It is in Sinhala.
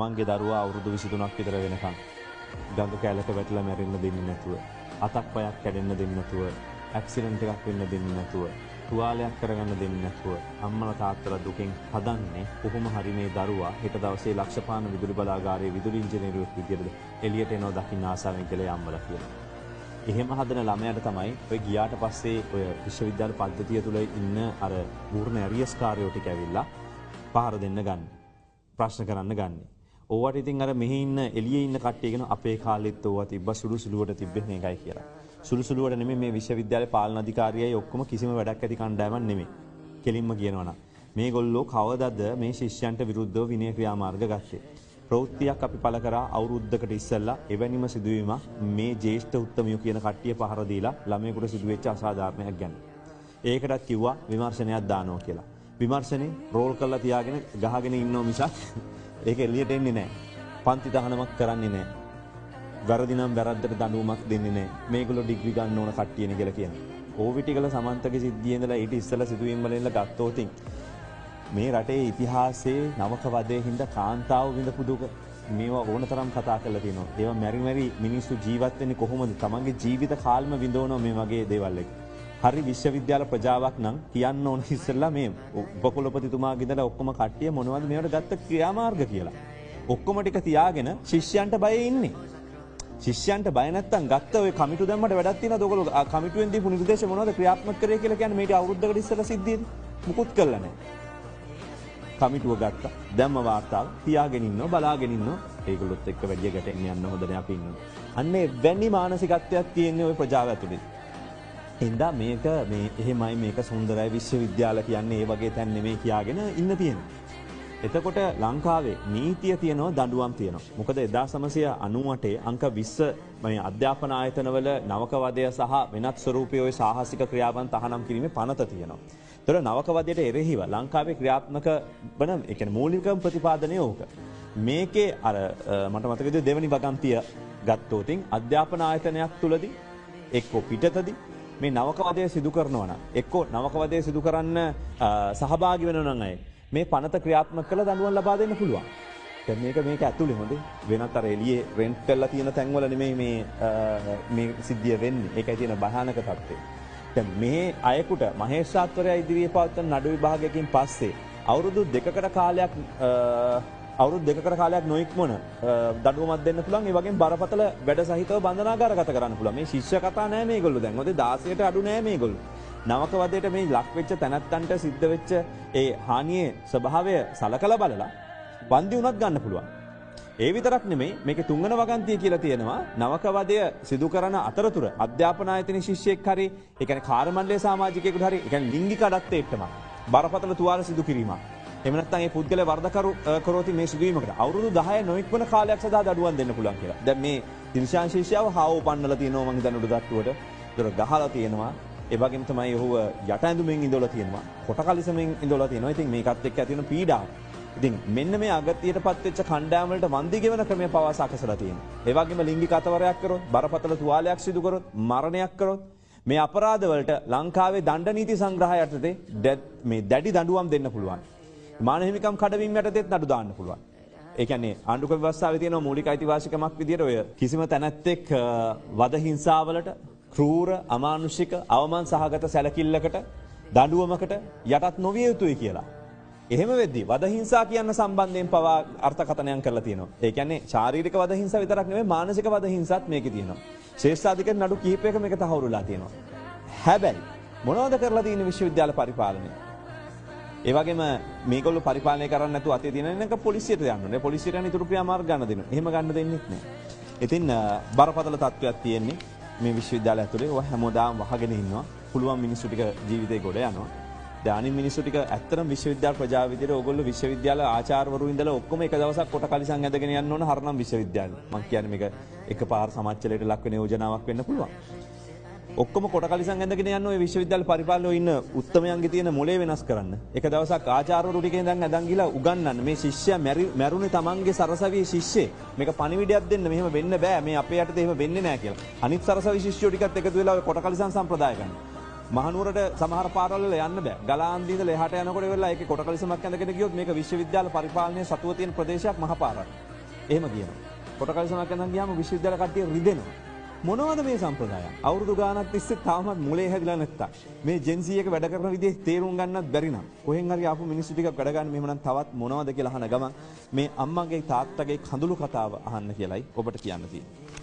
මංගේ දරුවා අවුරුදු 23ක් විතර වෙනකන් ගඟ කැලක වැටලා මැරෙන්න දෙන්නේ නැතුව, අතක් පයක් කැඩෙන්න දෙන්නේ නැතුව, ඇක්සිඩන්ට් එකක් වෙන්න දෙන්නේ නැතුව, තුවාලයක් කරගන්න දෙන්නේ නැතුව අම්මලා තාත්තලා දුකෙන් හදන්නේ කොහොම හරි මේ දරුවා හෙට දවසේ ලක්ෂපාන විදුලි බලාගාරයේ විදුලි ඉංජිනේරුවෙක් විදියට එළියට එනවා දකින්න ආසාවෙන් කියලා අම්මලා කියනවා. එහෙම හදන ළමයාට තමයි ඔය ගියාට පස්සේ ඔය විශ්වවිද්‍යාල පද්ධතිය තුල ඉන්න අර පූර්ණ ඇරියස් කාර්යෝ ටික ඇවිල්ලා පහර දෙන්න ගන්න. ප්‍රශ්න කරන්න ගන්නේ. ඕවට ඉතින් අර මෙහි ඉන්න එළියේ ඉන්න කට්ටිය කියන අපේ කාලෙත් ඕවා තිබ්බා සුළු සුළුවට තිබ්බේ මේකයි කියලා. සුළු සුළුවට නෙමෙයි මේ විශ්වවිද්‍යාලේ පාලන අධිකාරියයි ඔක්කොම කිසිම වැඩක් ඇති කණ්ඩායමක් නෙමෙයි. කෙලින්ම කියනවා නම් මේගොල්ලෝ කවදද මේ ශිෂ්‍යයන්ට විරුද්ධව විනය ක්‍රියාමාර්ග ගත්තේ. ප්‍රවෘත්තියක් අපි පළ කරා අවුරුද්දකට ඉස්සෙල්ලා එවැනිම සිදුවීමක් මේ ජ්‍යෙෂ්ඨ උත්තමියෝ කියන කට්ටිය පහර දීලා ළමයෙකුට සිදුවෙච්ච අසාධාරණයක් ගැන. ඒකටත් කිව්වා විමර්ශනයක් දානවා කියලා. විමර්ශනේ රෝල් කරලා තියාගෙන ගහගෙන ඉන්නව මිසක් ඒක එළියට එන්නේ නැහැ. පන්ති තහනමක් කරන්නේ නැහැ. වැරදි නම් වැරද්දට දඬුවමක් දෙන්නේ නැහැ. මේගොල්ලෝ ඩිග්‍රී ගන්න ඕන කට්ටියනේ කියලා කියනවා. ඕවිටිකල සමන්තගේ සිද්ධියේ ඉඳලා ඊට ඉස්සෙල්ලා සිදුවීම් වල ඉඳලා ගත්තොත් මේ රටේ ඉතිහාසයේ නවක වදේ හින්දා කාන්තාව විඳපු දුක මේවා ඕනතරම් කතා කරලා තියෙනවා. ඒවා මෙරි මෙරි මිනිස්සු ජීවත් වෙන්නේ කොහොමද? තමන්ගේ ජීවිත කාලෙම විඳවනවා මේ වගේ දේවල් එක. හරි විශ්වවිද්‍යාල ප්‍රජාවක් නම් කියන්න ඕන ඉස්සෙල්ලා මේ උපකුලපතිතුමාගේ ඉඳලා ඔක්කොම කට්ටිය මොනවද මේවට ගත්ත ක්‍රියාමාර්ග කියලා. ඔක්කොම ටික තියාගෙන ශිෂ්‍යයන්ට බයෙ ඉන්නේ. ශිෂ්‍යයන්ට බය නැත්තම් ගත්ත ඔය කමිටු දැම්මට වැඩක් තියෙනවද? ඔයගොල්ලෝ කමිටුවෙන් දීපු නිර්දේශ මොනවද ක්‍රියාත්මක කරේ කියලා කියන්නේ මේක අවුරුද්දකට ඉස්සෙල්ලා සිද්ධියද? මුකුත් කළා නැහැ. කමිටුව ගත්තා. දැම්ම වාර්තාව තියාගෙන ඉන්නවා බලාගෙන ඉන්නවා. ඒගොල්ලොත් එක්ක වැඩි ගැටෙන්න යන්න හොඳ නැහැ අපි ඉන්නවා. අන්නේ වැනි මානසිකත්වයක් තියෙන්නේ ওই ප්‍රජාව ඇතුලේ. හින්දා මේක මේ එහෙමයි මේක සුන්දරයි විශ්වවිද්‍යාල කියන්නේ ඒ වගේ තැන් නෙමෙයි කියාගෙන ඉන්න තියෙනවා. එතකොට ලංකාවේ නීතිය තියෙනවා දඬුවම් තියෙනවා. මොකද 1998 අංක 20 මේ අධ්‍යාපන ආයතනවල නවක වදය සහ වෙනත් ස්වරූපයේ ওই සාහසික ක්‍රියාවන් තහනම් කිරීමේ පනත තියෙනවා. ඒතර නවක වදයට එරෙහිව ලංකාවේ ක්‍රියාත්මක වන ඒ කියන්නේ මූලිකම ප්‍රතිපාදනය ඕක. මේකේ අර මට මතකද දෙවනි වගන්තිය ගත්තොත් අධ්‍යාපන ආයතනයක් තුලදී එක්ක පිටතදී මේ නවක වදය සිදු කරනවා නම් එක්ක නවක වදය සිදු කරන්න සහභාගී වෙනවා නම් අය මේ පනත ක්‍රියාත්මක කළ දඬුවම් ලබා දෙන්න පුළුවන්. දැන් මේක ඇතුලේ හොඳේ වෙනත් අර එළියේ රෙන්ට් කරලා තියෙන තැන්වල නෙමෙයි මේ සිද්ධිය වෙන්නේ. ඒකයි තියෙන භයානක තත්ත්වය. දැන් මේ අයෙකුට මහේස්ත්‍රාත්වරයා ඉදිරියේ පවත්වන නඩු විභාගයකින් පස්සේ අවුරුදු දෙකකට කාලයක් නොඉක්මන දඬුවමක් දෙන්න පුළුවන්. ඒ වගේම බරපතල වැඩ සහිතව බන්ධනාගාරගත කරන්න පුළුවන්. මේ ශිෂ්‍ය කතා නෑ මේගොල්ලෝ. දැන් ඔතේ 16ට අඩු නෑ මේගොල්ලෝ. නවක වදයට මේ ලක් වෙච්ච තැනැත්තන්ට සිද්ධ වෙච්ච ඒ හානියේ ස්වභාවය සලකලා බලලා වන්දි උනත් ගන්න පුළුවන්. ඒ විතරක් නෙමෙයි මේකේ තුන්වන වගන්තිය කියලා තියෙනවා නවක වදය සිදු කරන අතරතුර අධ්‍යාපන ආයතනයේ ශිෂ්‍යයෙක් හරි ඒ කියන්නේ කාර්ය මණ්ඩලයේ සමාජිකයෙකුට හරි ඒ කියන්නේ ලිංගික අඩත්වයටම බරපතල තුවාල සිදු කිරීමක්. එහෙම නැත්නම් ඒ පුද්ගලයා වර්ධකරු කරොත් මේ සිදුවීමකට අවුරුදු 10 නොඉක්මන කාලයක් සඳහා දඩුවම් දෙන්න පුළුවන් කියලා. දැන් මේ තිරිශාන් ශිෂ්‍යයව හාව පන්නලා තියෙනවා මං හිතන්නේ උඩ තට්ටුවට. ඒතර ගහලා තියෙනවා. ඒ වගේම තමයි ඔහුව යට ඇඳුමින් ඉඳලා තියෙනවා. කොට කලිසමින් ඉඳලා තියෙනවා. ඉතින් මේකත් එක්ක ඇති වෙන පීඩාව. ඉතින් මෙන්න මේ අගතියටපත් වෙච්ච කණ්ඩායම් වලට වන්දි ගෙවන ක්‍රමය පවා සකසලා තියෙනවා. ඒ වගේම ලිංගික අතවරයක් කරොත්, බරපතල තුවාලයක් සිදු කරොත්, මරණයක් කරොත් මේ අපරාධ වලට ලංකාවේ දණ්ඩ නීති සංග්‍රහය යටතේ මේ දැඩි දඬුවම් දෙන්න පුළුවන්. මානව හිමිකම් කඩවීම යටතේත් නඩු දාන්න පුළුවන්. ඒ කියන්නේ ආණ්ඩුක්‍රම ව්‍යවස්ථාවේ තියෙන මූලික අයිතිවාසිකමක් විදියට ඔය කිසිම තැනැත්තෙක් වද හිංසාවලට ක්‍රූර අමානුෂික අවමන් සහගත සැලකිල්ලකට දඬුවමකට යටත් නොවිය යුතුයි කියලා. එහෙම වෙද්දී වද හිංසා කියන්න සම්බන්ධයෙන් පවා අර්ථකථනයන් කරලා තියෙනවා. ඒ කියන්නේ ශාරීරික වද හිංසා විතරක් නෙමෙයි මානසික වද හිංසාත් මේකේ තියෙනවා. ශ්‍රේෂ්ඨාධිකරණ නඩු කිහිපයක මේක තහවුරුලා තියෙනවා. හැබැයි මොනවද කරලා තියෙන්නේ විශ්වවිද්‍යාල පරිපාලනය? ඒ වගේම මේගොල්ලෝ පරිපාලනය කරන්නේ නැතුව අතේ තියෙන එක පොලිසියට යන්න ඕනේ. පොලිසියට යන ඉතුරු ක්‍රියාමාර්ග ගන්න දෙනවා. එහෙම ගන්න දෙන්නෙත් නැහැ. ඉතින් බරපතල තත්ත්වයක් තියෙන්නේ මේ විශ්වවිද්‍යාලය ඇතුලේ. ඔය හැමෝදාම වහගෙන ඉන්නවා. පුළුවන් මිනිස්සු ටික ජීවිතේ ගොඩ යනවා. දැන් අනිත් මිනිස්සු ටික ඇත්තටම විශ්වවිද්‍යාල ප්‍රජාව විදිහට ඕගොල්ලෝ විශ්වවිද්‍යාල ආචාර්යවරු ඉඳලා ඔක්කොම එක දවසක් කොට කලිසම් ඇදගෙන යන්න ඕන හරනම් විශ්වවිද්‍යාලෙ. මම කියන්නේ මේක එකපාර සමාජචලයට ලක් වෙන යෝජනාවක් වෙන්න පුළුවන්. ඔක්කොම කොට කලිසම් ඇඳගෙන යන ඔය විශ්වවිද්‍යාල පරිපාලනයේ ඉන්න උත්තමයන්ගේ තියෙන මොලේ වෙනස් කරන්න. එක දවසක් ආචාර්යවරු ටිකෙන් දැන් අදන් ගිලා උගන්වන්න මේ ශිෂ්‍යයා මැරුණේ තමන්ගේ සරසවියේ ශිෂ්‍යෙක්. මේක පණිවිඩයක් දෙන්න මෙහෙම වෙන්න බෑ. මේ අපේ යටතේ එහෙම වෙන්නේ නෑ කියලා. අනිත් සරසවි ශිෂ්‍යයෝ ටිකත් එකතු වෙලා ඔය කොට කලිසම් සම්ප්‍රදාය ගන්න. මහනුවරට සමහර පාරවල් වල යන්න බෑ. ගලාන්දී ඉඳලා එහාට යනකොට වෙලා ඒකේ කොට කලිසමක් ඇඳගෙන ගියොත් මේක විශ්වවිද්‍යාල පරිපාලනයේ සතුව තියෙන ප්‍රදේශයක් මහපාරක්. එහෙම කියනවා. පොටකල් සමාවක් යනවා ගියාම විශ්වවිද්‍යාල කට්ටිය රිදෙනවා. මොනවද මේ සම්ප්‍රදායන්? අවුරුදු ගාණක් තිස්සේ තාමත් මුලේ හැදිලා නැත්තම් මේ ජෙන්සී එක වැඩ කරන විදිහ තේරුම් ගන්නත් බැරි නම් කොහෙන් හරි ආපු මිනිස්සු ටිකක් වැඩ ගන්න මෙහෙම නම් තවත් මොනවද කියලා අහන ගමන් මේ අම්මගේ තාත්තගේ කඳුළු කතාව අහන්න කියලයි ඔබට කියන්න තියෙන්නේ.